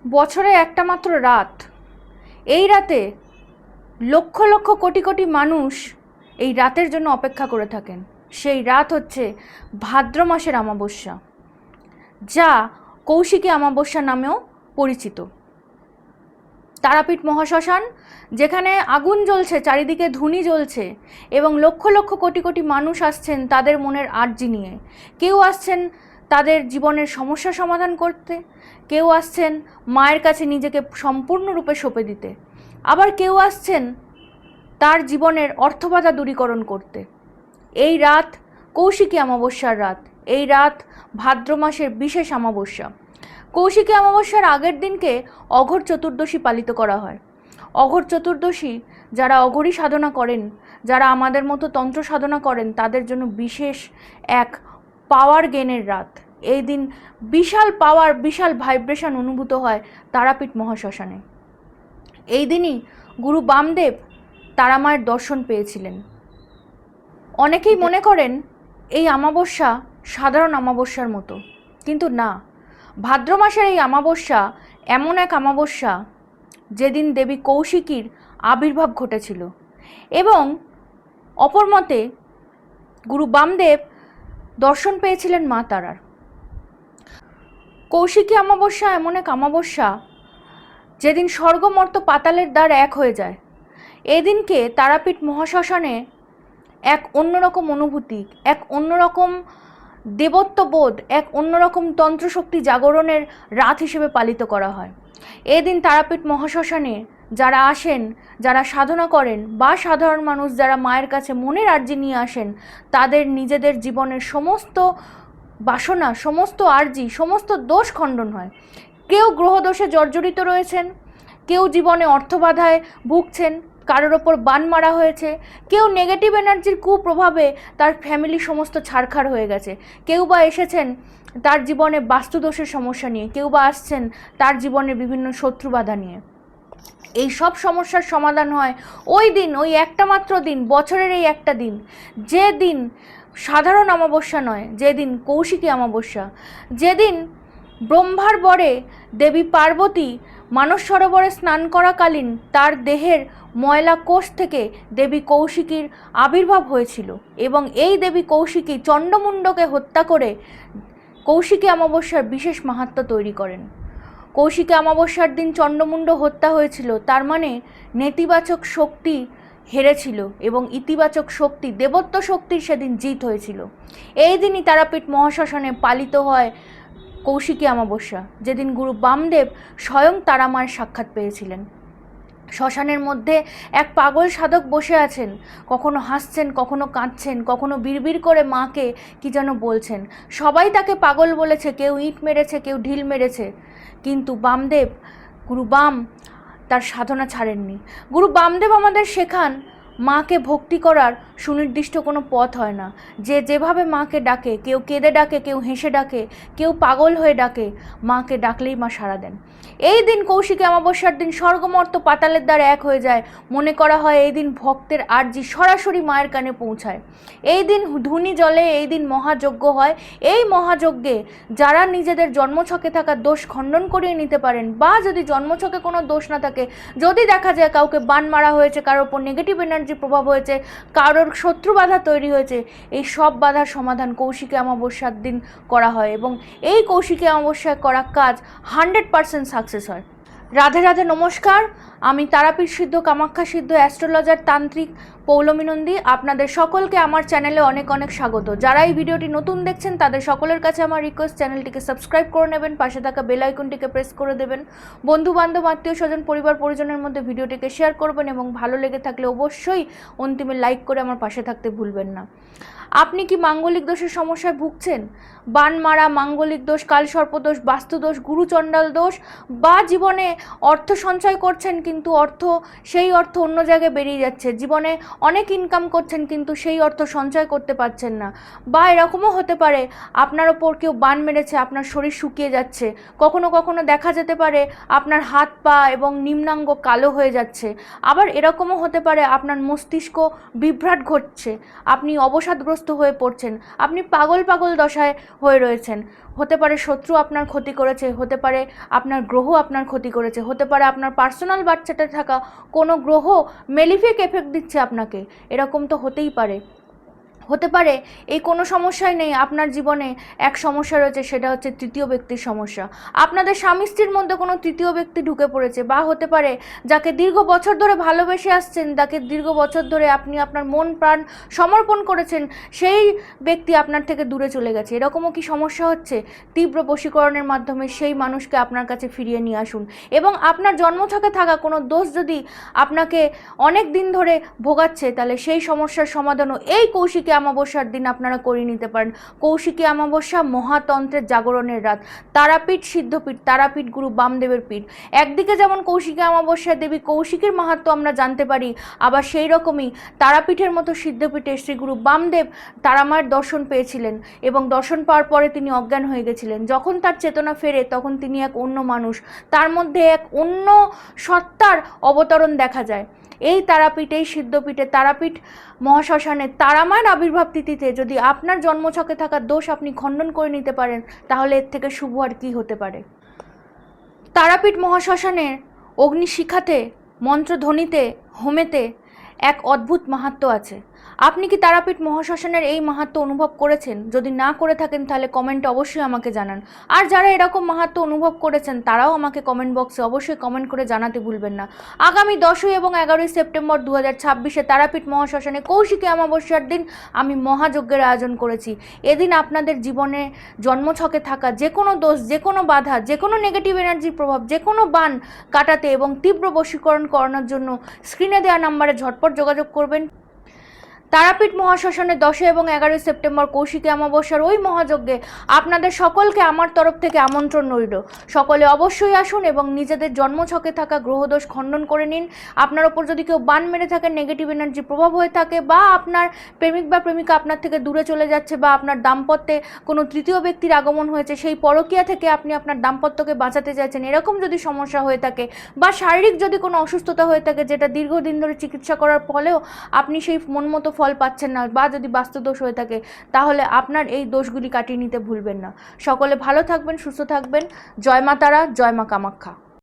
বছরে একটা মাত্র রাত, এই রাতে লক্ষ লক্ষ কোটি কোটি মানুষ এই রাতের জন্য অপেক্ষা করে থাকেন। সেই রাত হচ্ছে ভাদ্র মাসের অমাবস্যা, যা কৌশিকী অমাবস্যা নামেও পরিচিত। তারাপীঠ মহাশ্মশান, যেখানে আগুন জ্বলছে, চারিদিকে ধুনি জ্বলছে এবং লক্ষ লক্ষ কোটি কোটি মানুষ আসছেন তাদের মনের আর্জি নিয়ে। কেউ আসছেন তাদের জীবনের সমস্যা সমাধান করতে, কেউ আসছেন মায়ের কাছে নিজেকে সম্পূর্ণরূপে সঁপে দিতে, আবার কেউ আসছেন তার জীবনের অর্থবাধা দূরীকরণ করতে। এই রাত কৌশিকী অমাবস্যার রাত, এই রাত ভাদ্র মাসের বিশেষ অমাবস্যা। কৌশিকী অমাবস্যার আগের দিনকে অঘোর চতুর্দশী পালিত করা হয়। অঘোর চতুর্দশী যারা অঘোরী সাধনা করেন, যারা আমাদের মতো তন্ত্র সাধনা করেন, তাদের জন্য বিশেষ এক পাওয়ার গেনের রাত। এই দিন বিশাল পাওয়ার, বিশাল ভাইব্রেশন অনুভূত হয় তারাপীঠ মহাশ্মশানে। এই দিনই গুরু বামদেব তারামায়ের দর্শন পেয়েছিলেন। অনেকেই মনে করেন এই অমাবস্যা সাধারণ অমাবস্যার মতো, কিন্তু না। ভাদ্র মাসের এই অমাবস্যা এমন এক অমাবস্যা যেদিন দেবী কৌশিকীর আবির্ভাব ঘটেছিল এবং অপর মতে গুরু বামদেব দর্শন পেয়েছিলেন মা তারার। কৌশিকী অমাবস্যা এমন এক অমাবস্যা যেদিন স্বর্গমর্ত পাতালের দ্বার এক হয়ে যায়। এদিনকে তারাপীঠ মহাশ্মশানে এক অন্যরকম অনুভূতি, এক অন্যরকম দেবত্ববোধ, এক অন্যরকম তন্ত্রশক্তি জাগরণের রাত হিসেবে পালিত করা হয়। এদিন তারাপীঠ মহাশ্মশানে যারা আসেন, যারা সাধনা করেন বা সাধারণ মানুষ যারা মায়ের কাছে মনের আর্জি নিয়ে আসেন, তাদের নিজেদের জীবনের সমস্ত বাসনা, সমস্ত আর্জি, সমস্ত দোষ খণ্ডন হয়। কেউ গ্রহদোষে জর্জরিত রয়েছেন, কেউ জীবনে অর্থবাধায় ভুগছেন, কারোর ওপর বান মারা হয়েছে, কেউ নেগেটিভ এনার্জির কুপ্রভাবে তার ফ্যামিলি সমস্ত ছারখার হয়ে গেছে, কেউ বা এসেছেন তার জীবনে বাস্তুদোষের সমস্যা নিয়ে, কেউ বা আসছেন তার জীবনে বিভিন্ন শত্রুবাধা নিয়ে। এই সব সমস্যার সমাধান হয় ওই দিন, ওই একটা মাত্র দিন, বছরের এই একটা দিন, যে দিন সাধারণ অমাবস্যা নয়, যেদিন কৌশিকী অমাবস্যা, যেদিন ব্রহ্মার বরে দেবী পার্বতী মানস সরোবরে স্নান করাকালীন তার দেহের ময়লা কোষ থেকে দেবী কৌশিকীর আবির্ভাব হয়েছিল এবং এই দেবী কৌশিকী চণ্ডমুণ্ডকে হত্যা করে কৌশিকী অমাবস্যার বিশেষ মাহাত্ম্য তৈরি করেন। কৌশিকী অমাবস্যার দিন চণ্ডমুণ্ড হত্যা হয়েছিল, তার মানে নেতিবাচক শক্তি হেরেছিল এবং ইতিবাচক শক্তি, দেবত্ব শক্তির সেদিন জিত হয়েছিল। এই দিনই তারাপীঠ মহাশ্মশানে পালিত হয় কৌশিকী অমাবস্যা, যেদিন গুরু বামদেব স্বয়ং তারামায়ের সাক্ষাৎ পেয়েছিলেন। শ্মশানের মধ্যে এক পাগল সাধক বসে আছেন, কখনো হাসছেন, কখনো কাঁদছেন, কখনো বিড়বিড় করে মাকে কি যেন বলছেন। সবাই তাকে পাগল বলেছে, কেউ ইট মেরেছে, কেউ ঢিল মেরেছে, কিন্তু বামদেব, গুরু বাম তার সাধনা ছাড়েননি। গুরু বামদেব আমাদের শেখান মাকে ভক্তি করার সুনির্দিষ্ট কোনো পথ হয় না। যে যেভাবে মাকে ডাকে, কেউ কেঁদে ডাকে, কেউ হেসে ডাকে, কেউ পাগল হয়ে ডাকে, মাকে ডাকলেই মা সাড়া দেন। এই দিন কৌশিকী অমাবস্যার দিন স্বর্গমর্ত পাতালের দ্বার এক হয়ে যায়। মনে করা হয় এই দিন ভক্তের আর্জি সরাসরি মায়ের কানে পৌঁছায়। এই দিন ধুনি জলে, এই দিন মহাযজ্ঞ হয়। এই মহাযজ্ঞে যারা নিজেদের জন্মছকে থাকা দোষ খণ্ডন করিয়ে নিতে পারেন, বা যদি জন্মছকে কোনো দোষ না থাকে, যদি দেখা যায় কাউকে বান মারা হয়েছে, কারোর ওপর নেগেটিভ এনার্জি প্রভাব হয়েছে, কারোর শত্রু বাধা তৈরি হয়েছে, এই সব বাধার সমাধান কৌশিকী অমাবস্যার দিন করা হয় এবং এই কৌশিকী অমাবস্যায় করা কাজ 100% সাকসেস হয়। রাধে রাধে, নমস্কার। আমি তারাপীঠ সিদ্ধ, কামাখ্যা সিদ্ধ অ্যাস্ট্রোলজার তান্ত্রিক পৌলমী নন্দী। আপনাদের সকলকে আমার চ্যানেলে অনেক অনেক স্বাগত। যারা এই ভিডিওটি নতুন দেখছেন তাদের সকলের কাছে আমার রিকোয়েস্ট, চ্যানেলটিকে সাবস্ক্রাইব করে নেবেন, পাশে থাকা বেল আইকনটিকে প্রেস করে দেবেন, বন্ধু বান্ধব, আত্মীয় স্বজন, পরিবার পরিজনের মধ্যে ভিডিওটিকে শেয়ার করবেন এবং ভালো লেগে থাকলে অবশ্যই অন্তিমে লাইক করে আমার পাশে থাকতে ভুলবেন না। আপনি কি মাঙ্গলিক দোষের সমস্যায় ভুগছেন? বান মারা, মাঙ্গলিক দোষ, কালসর্পদোষ, বাস্তুদোষ, গুরুচণ্ডাল দোষ, বা জীবনে অর্থ সঞ্চয় করছেন কিন্তু সেই অর্থ অন্য জায়গায় বেরিয়ে যাচ্ছে, জীবনে অনেক ইনকাম করছেন কিন্তু সেই অর্থ সঞ্চয় করতে পারছেন না, বা এরকমও হতে পারে আপনার ওপর কেউ বান মেরেছে, আপনার শরীর শুকিয়ে যাচ্ছে, কখনো কখনো দেখা যেতে পারে আপনার হাত পা এবং নিম্নাঙ্গ কালো হয়ে যাচ্ছে, আবার এরকমও হতে পারে আপনার মস্তিষ্ক বিভ্রাট ঘটছে, আপনি অবসাদগ্রস্ত নেশাগ্রস্ত হয়ে পড়ছেন, আপনি পাগল পাগল দশায় হয়ে রয়েছেন। হতে পারে শত্রু আপনার ক্ষতি করেছে, হতে পারে আপনার গ্রহ আপনার ক্ষতি করেছে, হতে পারে আপনার পার্সোনাল বাচ্চাটা থাকা কোনো গ্রহ মেলিফিক এফেক্ট দিচ্ছে আপনাকে, এরকম তো হতেই পারে। হতে পারে এই কোনো সমস্যাই নেই, আপনার জীবনে এক সমস্যা রয়েছে, সেটা হচ্ছে তৃতীয় ব্যক্তির সমস্যা। আপনাদের স্বামী স্ত্রীর মধ্যে কোনো তৃতীয় ব্যক্তি ঢুকে পড়েছে, বা হতে পারে যাকে দীর্ঘ বছর ধরে ভালোবেসে আসছেন, যাকে দীর্ঘ বছর ধরে আপনি আপনার মন প্রাণ সমর্পণ করেছেন, সেই ব্যক্তি আপনার থেকে দূরে চলে গেছে। এরকমও কি সমস্যা হচ্ছে? তীব্র বশীকরণের মাধ্যমে সেই মানুষকে আপনার কাছে ফিরিয়ে নিয়ে আসুন। এবং আপনার জন্মছকে থাকা কোনো দোষ যদি আপনাকে অনেক দিন ধরে ভোগাচ্ছে, তাহলে সেই সমস্যার সমাধানও এই কৌশিকী অমাবস্যার দিন আপনারা করে নিতে পারেন। কৌশিকী অমাবস্যা মহাতন্ত্রের জাগরণের রাত, তারাপীঠ সিদ্ধপীঠ, তারাপীঠ গুরু বামদেবের পীঠ। একদিকে যেমন কৌশিকী অমাবস্যার দেবী কৌশিকীর মাহাত্ম্য আমরা জানতে পারি, আবার সেই রকমই তারাপীঠের মতো সিদ্ধপীঠে শ্রী গুরু বামদেব তারামায়ের দর্শন পেয়েছিলেন, এবং দর্শন পাওয়ার পরে তিনি অজ্ঞান হয়ে গেছিলেন। যখন তার চেতনা ফেরে তখন তিনি এক অন্য মানুষ, তার মধ্যে এক অন্য সত্তার অবতরণ দেখা যায়। এই তারাপীঠ, এই সিদ্ধপীঠে, তারাপীঠ মহাশ্মশানে তারামায়ের আবির্ভাব তিথিতে যদি আপনার জন্মছকে থাকা দোষ আপনি খণ্ডন করে নিতে পারেন, তাহলে এর থেকে শুভ আর কী হতে পারে। তারাপীঠ মহাশ্মশানের অগ্নিশিখাতে, মন্ত্রধ্বনিতে, হোমেতে এক অদ্ভুত মাহাত্ম্য আছে। আপনি কি তারাপীঠ মহাশ্মশানের এই মাহাত্ম্য অনুভব করেছেন? যদি না করে থাকেন তাহলে কমেন্টে অবশ্যই আমাকে জানান। আর যারা এরকম মাহাত্ম্য অনুভব করেছেন তারাও আমাকে কমেন্ট বক্সে অবশ্যই কমেন্ট করে জানাতে ভুলবেন না। আগামী 10 এবং 11 সেপ্টেম্বর 2026 তারাপীঠ মহাশ্মশানে কৌশিকী অমাবস্যার দিন আমি মহাযজ্ঞের আয়োজন করেছি। এদিন আপনাদের জীবনে জন্মছকে থাকা যে কোনো দোষ, যে কোনো বাধা, যে কোনো নেগেটিভ এনার্জির প্রভাব, যে কোনো বান কাটাতে এবং তীব্র বশীকরণ করানোর জন্য স্ক্রিনে দেওয়া নাম্বারে ঝটপট যোগাযোগ করবেন। তারাপীঠ মহাশ্মশানে 10 এবং 11 সেপ্টেম্বর কৌশিকী অমাবস্যার ওই মহাযজ্ঞে আপনাদের সকলকে আমার তরফ থেকে আমন্ত্রণ রইল। সকলে অবশ্যই আসুন এবং নিজেদের জন্মছকে থাকা গ্রহদোষ খণ্ডন করে নিন। আপনার ওপর যদি কেউ বান মেরে থাকে, নেগেটিভ এনার্জি প্রভাব হয়ে থাকে, বা আপনার প্রেমিক বা প্রেমিকা আপনার থেকে দূরে চলে যাচ্ছে, বা আপনার দাম্পত্যে কোনো তৃতীয় ব্যক্তির আগমন হয়েছে, সেই পরকীয়া থেকে আপনি আপনার দাম্পত্যকে বাঁচাতে চাইছেন, এরকম যদি সমস্যা হয়ে থাকে, বা শারীরিক যদি কোনো অসুস্থতা হয়ে থাকে যেটা দীর্ঘদিন ধরে চিকিৎসা করার ফলেও আপনি সেই মন মতো ফল পাচ্ছেন না, বা যদি বাস্তুদোষ হয়ে থাকে, তাহলে আপনার এই দোষগুলি কাটিয়ে নিতে ভুলবেন না। সকলে ভালো থাকবেন, সুস্থ থাকবেন। জয় মা তারা, জয় মা কামাখ্যা।